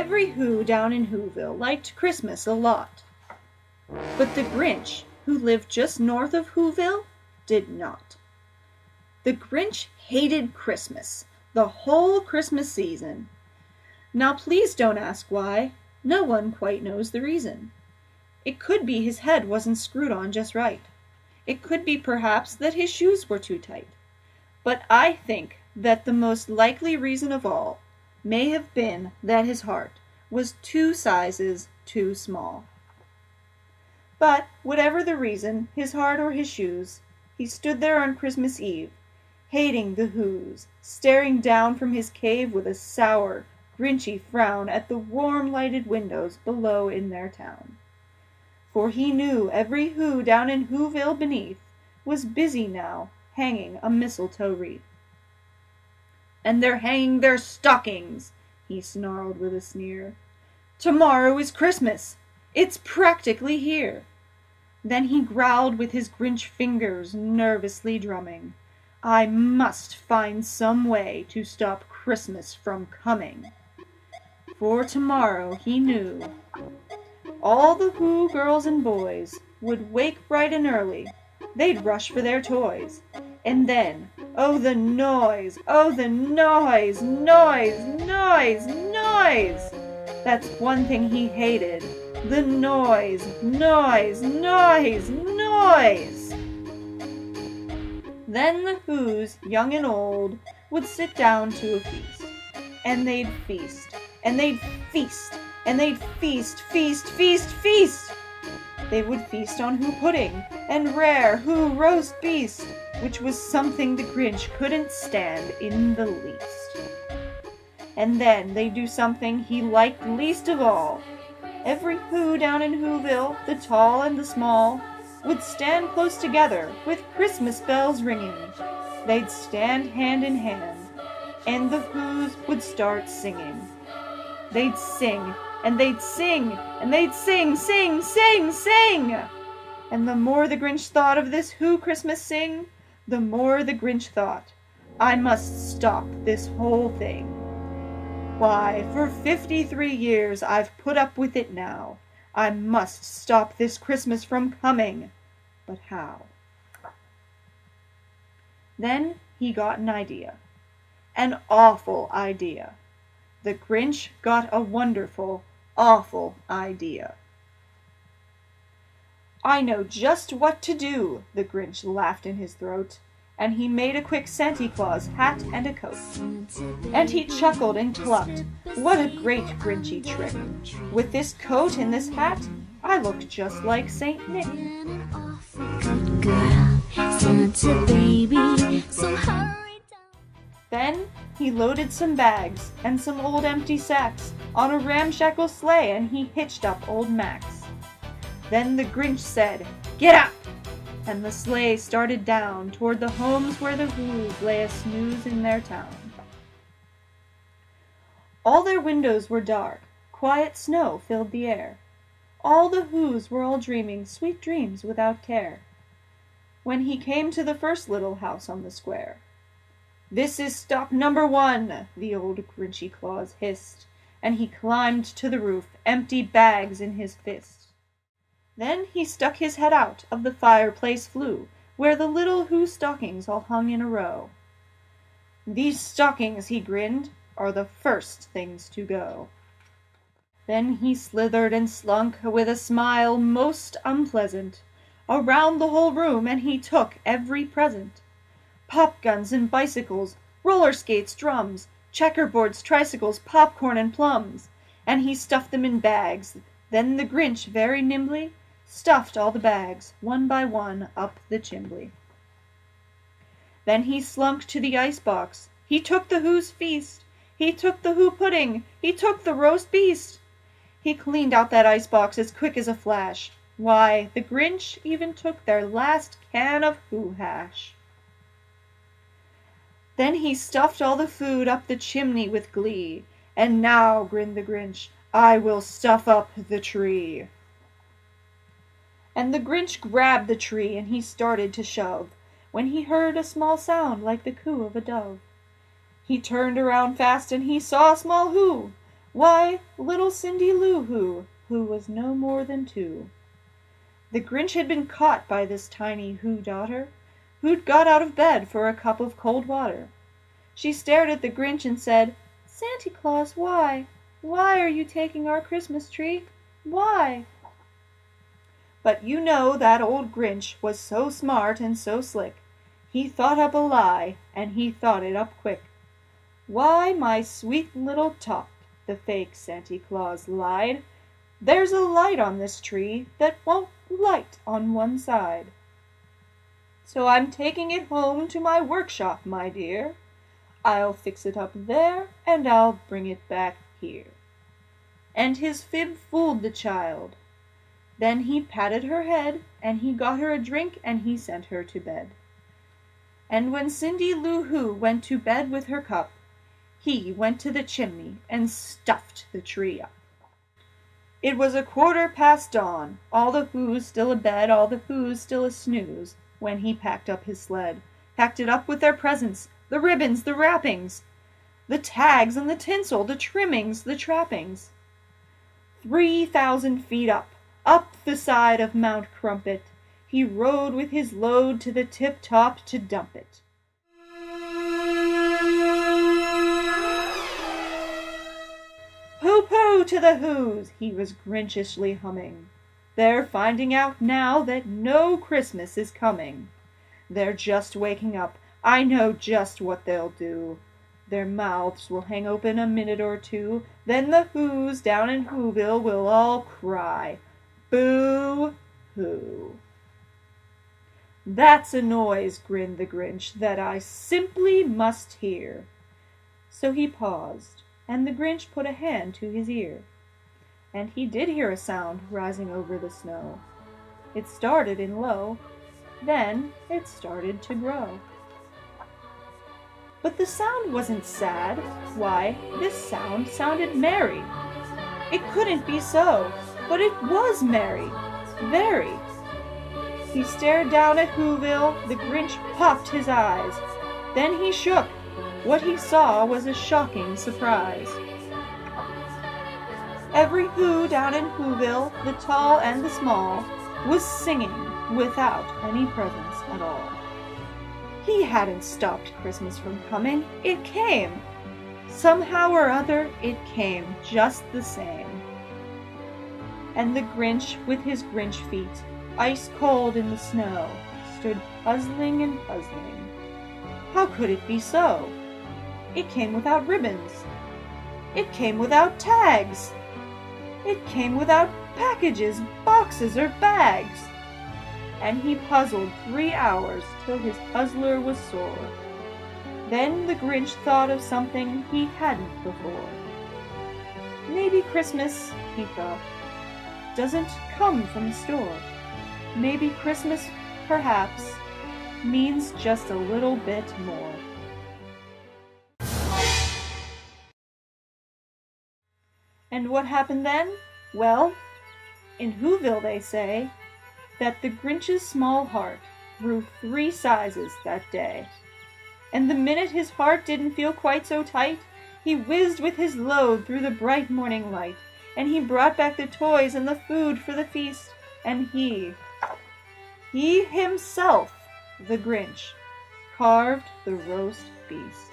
Every Who down in Whoville liked Christmas a lot. But the Grinch, who lived just north of Whoville, did not. The Grinch hated Christmas, the whole Christmas season. Now please don't ask why. No one quite knows the reason. It could be his head wasn't screwed on just right. It could be perhaps that his shoes were too tight. But I think that the most likely reason of all may have been that his heart was 2 sizes too small. But whatever the reason, his heart or his shoes, he stood there on Christmas Eve, hating the Whos, staring down from his cave with a sour, Grinchy frown at the warm lighted windows below in their town. For he knew every Who down in Whoville beneath was busy now hanging a mistletoe wreath. "And they're hanging their stockings," he snarled with a sneer. "Tomorrow is Christmas. It's practically here." Then he growled with his Grinch fingers nervously drumming, "I must find some way to stop Christmas from coming." For tomorrow, he knew, all the Who girls and boys would wake bright and early. They'd rush for their toys. And then, oh the noise, oh the noise, noise, noise, noise! That's one thing he hated. The noise, noise, noise, noise! Then the Whos, young and old, would sit down to a feast. And they'd feast, and they'd feast, and they'd feast, feast, feast, feast! They would feast on Who pudding, and rare Who roast beast, which was something the Grinch couldn't stand in the least. And then they'd do something he liked least of all. Every Who down in Whoville, the tall and the small, would stand close together with Christmas bells ringing. They'd stand hand in hand, and the Whos would start singing. They'd sing, and they'd sing, and they'd sing, sing, sing, sing! And the more the Grinch thought of this Who Christmas sing, the more the Grinch thought, I must stop this whole thing. Why, for 53 years I've put up with it now. I must stop this Christmas from coming. But how? Then he got an idea. An awful idea. The Grinch got a wonderful, awful idea. "I know just what to do," the Grinch laughed in his throat, and he made a quick Santa Claus hat and a coat. And he chuckled and clucked, "What a great Grinchy trick! With this coat and this hat, I look just like Saint Nick." Good girl, Santa baby, so hurry down. Then he loaded some bags and some old empty sacks on a ramshackle sleigh, and he hitched up old Max. Then the Grinch said, "Get up!" and the sleigh started down toward the homes where the Whos lay a snooze in their town. All their windows were dark, quiet snow filled the air. All the Whos were all dreaming sweet dreams without care. When he came to the first little house on the square, "This is stop number 1, the old Grinchy Claus hissed, and he climbed to the roof, empty bags in his fist. Then he stuck his head out of the fireplace flue, where the little Who stockings all hung in a row. "These stockings," he grinned, "are the first things to go." Then he slithered and slunk with a smile most unpleasant around the whole room, and he took every present. Pop guns and bicycles, roller skates, drums, checkerboards, tricycles, popcorn and plums, and he stuffed them in bags. Then the Grinch very nimbly stuffed all the bags, one by one, up the chimbley. Then he slunk to the icebox. He took the Who's feast. He took the Who pudding. He took the roast beast. He cleaned out that icebox as quick as a flash. Why, the Grinch even took their last can of Who hash. Then he stuffed all the food up the chimney with glee. "And now," grinned the Grinch, "I will stuff up the tree." And the Grinch grabbed the tree and he started to shove, when he heard a small sound like the coo of a dove. He turned around fast and he saw a small Who, Why, little Cindy Lou who was no more than 2. The Grinch had been caught by this tiny daughter, who'd got out of bed for a cup of cold water. She stared at the Grinch and said, "Santa Claus, why? Why are you taking our Christmas tree? Why?" But you know that old Grinch was so smart and so slick. He thought up a lie, and he thought it up quick. "Why, my sweet little tot," the fake Santa Claus lied, "there's a light on this tree that won't light on one side. So I'm taking it home to my workshop, my dear. I'll fix it up there, and I'll bring it back here." And his fib fooled the child. Then he patted her head, and he got her a drink, and he sent her to bed. And when Cindy Lou Who went to bed with her cup, he went to the chimney and stuffed the tree up. It was 1/4 dawn, all the Who's still abed, all the Who's still a snooze, when he packed up his sled, packed it up with their presents, the ribbons, the wrappings, the tags and the tinsel, the trimmings, the trappings. 3,000 feet up the side of Mount Crumpet, he rode with his load to the tip-top to dump it. "Pooh-pooh to the Who's," he was Grinchishly humming. "They're finding out now that no Christmas is coming. They're just waking up, I know just what they'll do. Their mouths will hang open a minute or 2, then the Who's down in Whoville will all cry, 'Boo-hoo!'" "That's a noise," grinned the Grinch, "that I simply must hear." So he paused, and the Grinch put a hand to his ear. And he did hear a sound rising over the snow. It started in low, then it started to grow. But the sound wasn't sad. Why, this sound sounded merry. It couldn't be so, but it was merry, very. He stared down at Whoville, the Grinch popped his eyes. Then he shook. What he saw was a shocking surprise. Every Who down in Whoville, the tall and the small, was singing without any presents at all. He hadn't stopped Christmas from coming. It came. Somehow or other, it came just the same. And the Grinch, with his Grinch feet, ice cold in the snow, stood puzzling and puzzling. How could it be so? It came without ribbons. It came without tags. It came without packages, boxes, or bags. And he puzzled 3 hours till his puzzler was sore. Then the Grinch thought of something he hadn't before. Maybe Christmas, he thought, doesn't come from the store. Maybe Christmas, perhaps, means just a little bit more. And what happened then? Well, in Whoville they say that the Grinch's small heart grew 3 sizes that day. And the minute his heart didn't feel quite so tight, he whizzed with his load through the bright morning light, and he brought back the toys and the food for the feast, and he himself, the Grinch, carved the roast beast.